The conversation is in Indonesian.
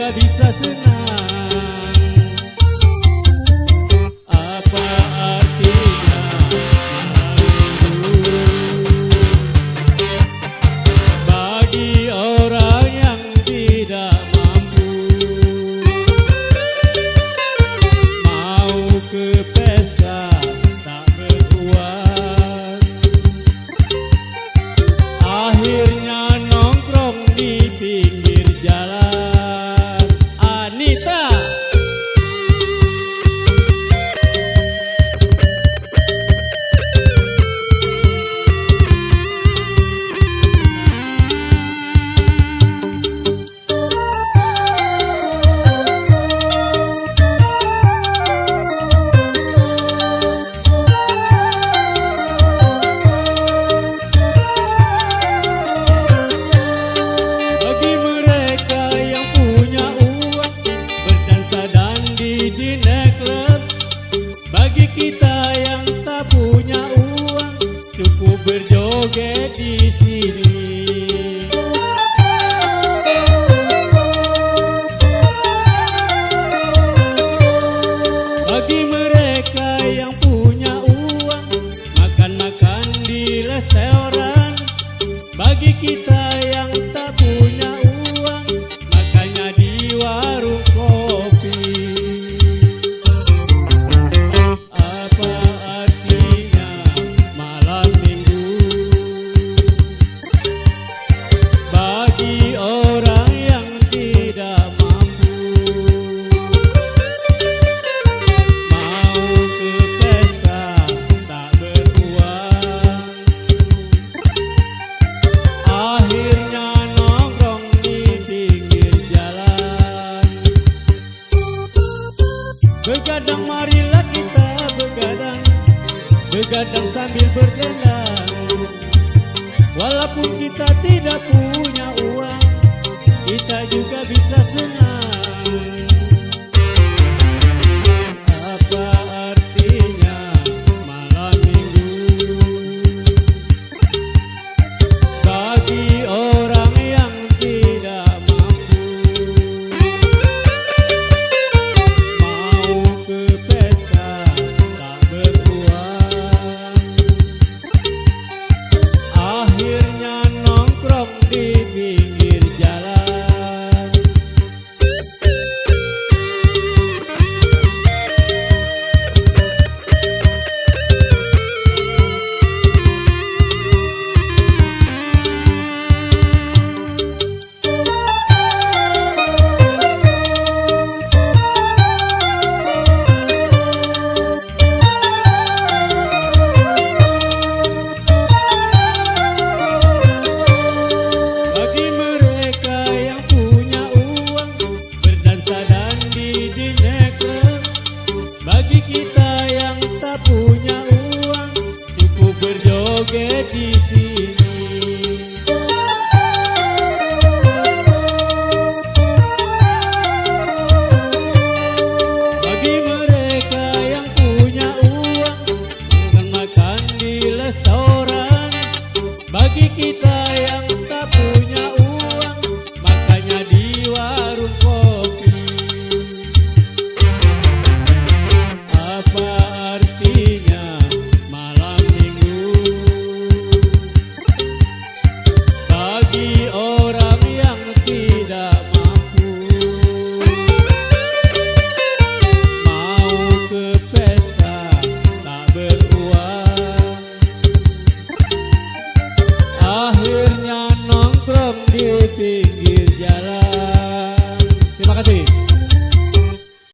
juga bisa senang. Apa artinya malu bagi orang yang tidak mampu? Mau ke pesta tak beruang, akhirnya nongkrong di pinggir jalan. Anita, bagi mereka yang punya uang berdansa dandy di nightclub, bagi kita yang tak punya uang cukup berjoget di sini. Bagi mereka yang punya uang makan-makan di restoran, bagi kita yang tak punya uang makannya di warung kopi. Apa artinya malam minggu bagi orang yang tidak mampu? Mau ke pesta tak beruang, akhirnya nongkrong di pinggir jalan. Begadang, marilah kita begadang, begadang sambil berdendang. Walaupun kita tidak punya uang, kita juga bisa senang. Apa artinya malam minggu bagi orang yang tidak mampu? Mau ke pesta tak beruang, akhirnya nongkrong di pinggir jalan. Bagi mereka yang punya uang berdansa dandy di nightclub, bagi kita yang tak punya uang cukup berjoget di sini. Bagi mereka yang punya uang makan-makan di restoran, bagi kita yang tak punya uang makannya di warung kopi. Apa artinya malam minggu bagi orang yang tidak mampu? Mau ke pesta tak beruang, akhirnya nongkrong di pinggir jalan. Terima kasih.